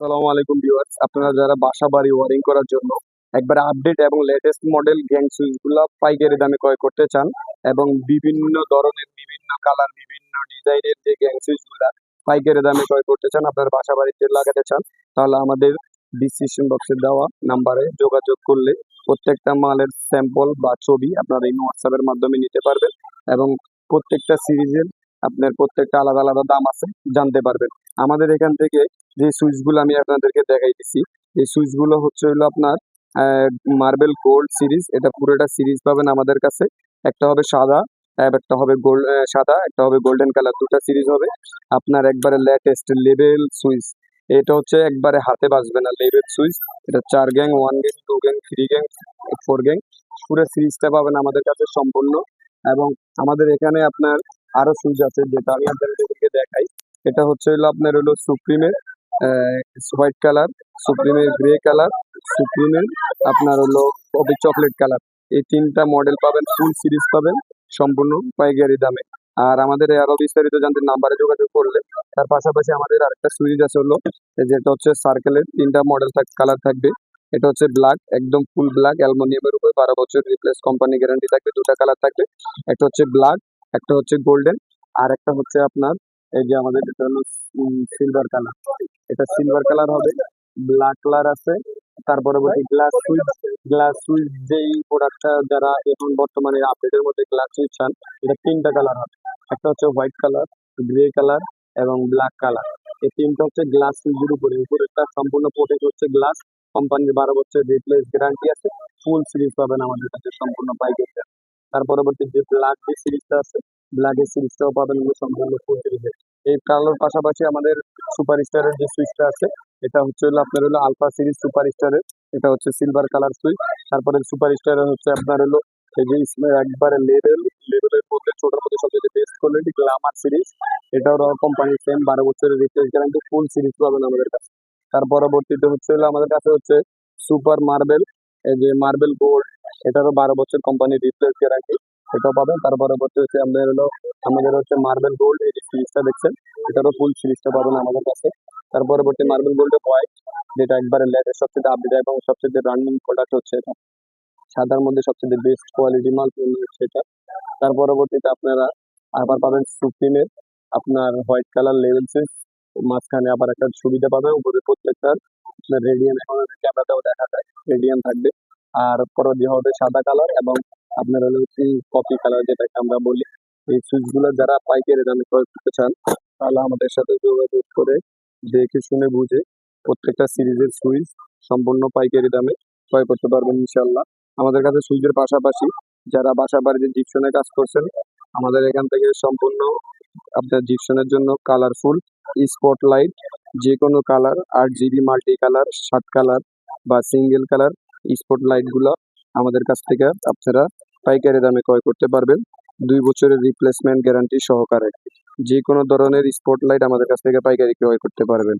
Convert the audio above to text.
আসসালামু আলাইকুম ভিউয়ার্স, আপনারা যারা বাসা বাড়ি ওয়ারিং করার জন্য একবার আপডেট এবং লেটেস্ট মডেল গ্যাং সুইচগুলো পাইকারি দামে ক্রয় করতে চান এবং বিভিন্ন ধরনের বিভিন্ন কালার বিভিন্ন ডিজাইনের যে গ্যাং সুইচগুলো পাইকারি দামে ক্রয় করতে চান, আপনার বাসা বাড়িতে লাগাতে চান, তাহলে আমাদের ডিসক্রিপশন বক্সে দেওয়া নাম্বারে যোগাযোগ করলে প্রত্যেকটা মালের স্যাম্পল বা ছবি আপনারা এই হোয়াটসঅ্যাপের মাধ্যমে নিতে পারবেন এবং প্রত্যেকটা সিরিজের আপনার প্রত্যেকটা আলাদা আলাদা দাম আছে, জানতে পারবেন। আমাদের এখান থেকে যে সুইচগুলো আমি আপনাদেরকে দেখাইতেছি, এই সুইচগুলো হচ্ছে হলো আপনার মার্বেল গোল্ড সিরিজ। এটা পুরোটা সিরিজ পাবেন আমাদের কাছে। একটা হবে সাদা, একটা হবে গোল্ড, সাদা একটা হবে গোল্ডেন কালার, দুটা সিরিজ হবে আপনার একবারে লেটেস্ট লেভেল সুইচ। এটা হচ্ছে একবারে হাতে বাজবে না লেভেল সুইচ। এটা 4 gang, 1 gang, 2 gang, 3 gang, 4 gang, পুরো সিরিজটা পাবেন আমাদের কাছে সম্পূর্ণ। এবং আমাদের এখানে আপনার আরো সুইচ আছে যেটা আমি আপনাদেরকে দেখাই। এটা হচ্ছে হলো আপনার হলো সুপ্রিমের হোয়াইট কালার, সুপ্রিমের গ্রে কালার, সুপ্রিমের আপনার হলো কফি চকলেট কালার। এই তিনটা মডেল পাবেন, ফুল সিরিজ পাবেন সম্পূর্ণ পাইকারি দামে। আর আমাদের আরো বিস্তারিত জানতে নাম্বারে যোগাযোগ করলে, তার পাশাপাশি আমাদের আরেকটা সুইচ আছে হলো যেটা হচ্ছে সার্কেলের তিনটা মডেল কালার থাকবে। এটা হচ্ছে ব্ল্যাক, একদম ফুল ব্ল্যাক অ্যালুমিনিয়ামের উপর 12 বছর রিপ্লেস কোম্পানি গ্যারান্টি থাকবে। দুটা কালার থাকবে, একটা হচ্ছে ব্ল্যাক, একটা হচ্ছে গোল্ডেন, আর একটা হচ্ছে আপনার এই যে আমাদের এটা হলো সিলভার কালার। এটা সিলভার কালার হবে, ব্ল্যাক কালার আছে। তার পরবর্তী গ্লাস সুইচ যেই প্রোডাক্টটা যারা এখন বর্তমানে আপডেটের মধ্যে গ্লাস সুইচ চান, এটা তিনটা কালার হবে। একটা হচ্ছে হোয়াইট কালার, গ্রে কালার এবং ব্ল্যাক কালার। এই তিনটা হচ্ছে গ্লাস সুইচের উপরে উপরেরটা সম্পূর্ণ প্রোটেক্ট হচ্ছে গ্লাস, কোম্পানির 12 বছর রিপ্লেস গ্যারান্টি আছে। ফুল সিরিজ পাবেন আমাদের কাছে সম্পূর্ণ পাইকারি। তার পরবর্তী যে ব্ল্যাক যে সিরিজটা আছে, ব্ল্যাকের সিরিজটাও পাবেন সম্পূর্ণ ফুল সিরিজে। এই কালোর পাশাপাশি আমাদের সুপার স্টারের যে সুইচটা আছে, এটা হচ্ছে হলো আপনার হলো আলফা সিরিজ সুপার স্টারের। এটা হচ্ছে সিলভার কালার সুইচ। তারপরে সুপার স্টারের হচ্ছে আপনার হলো এই যে একবারে লেভেলের মধ্যে ছোটোর মধ্যে সবচেয়ে বেস্ট কোয়ালিটি গ্লামার সিরিজ। এটাও কোম্পানির সেম 12 বছরের রিপ্লেস গ্যারান্টি, ফুল সিরিজ পাবেন আমাদের কাছে। তার পরবর্তীতে হচ্ছে হলো আমাদের কাছে হচ্ছে সুপার মার্বেল, এই যে মার্বেল গোল্ড, এটারও 12 বছর কোম্পানির রিপ্লেস গ্যারান্টি, এটাও পাবেন। তার পরবর্তী হচ্ছে আমাদের হচ্ছে মার্বেল গোল্ড, এই যে সিরিজটা দেখছেন, এটারও ফুল সিরিজটা পাবেন আমাদের কাছে। তার পরবর্তী মার্বেল গোল্ড হোয়াইট, যেটা একবারে লেটেস্ট সবচেয়ে আপডেট এবং সবচেয়ে রানিং প্রোডাক্ট হচ্ছে এটা। সাদার মধ্যে সবচেয়ে বেস্ট কোয়ালিটি মাল হচ্ছে এটা। তার পরবর্তীতে আপনারা আবার পাবেন সুপ্রিমের আপনার হোয়াইট কালার লেভেল সুইচ। মাঝখানে আবার একটা সুবিধা পাবেন, উপরে প্রত্যেকটার আপনার রেডিয়ান, এখন ক্যামেরাতেও দেখা যায় রেডিয়ান থাকবে। আর পরে দিয়ে হবে সাদা কালার এবং আপনার হলো কফি কালার, যেটাকে আমরা বলি। এই সুইচগুলো যারা পাইকারি দামে ক্রয় করতে চান, তাহলে আমাদের সাথে যোগাযোগ করে দেখে শুনে বুঝে প্রত্যেকটা সিরিজের সুইচ সম্পূর্ণ পাইকারি দামে ক্রয় করতে পারবেন ইনশাল্লাহ। আমাদের কাছে সুইচের পাশাপাশি যারা বাসা বাড়িতে জিপসনের কাজ করছেন, আমাদের এখান থেকে সম্পূর্ণ আপনার জিপসনের জন্য কালারফুল স্পটলাইট, যে কোনো colour, 8 GB multi colour, 7 colour বা সিঙ্গেল কালার স্পটলাইট গুলো আমাদের কাছ থেকে আপনারা পাইকারি দামে ক্রয় করতে পারবেন 2 বছরের রিপ্লেসমেন্ট গ্যারান্টি সহকারে। যে কোনো ধরনের স্পটলাইট আমাদের কাছ থেকে পাইকারি ক্রয় করতে পারবেন।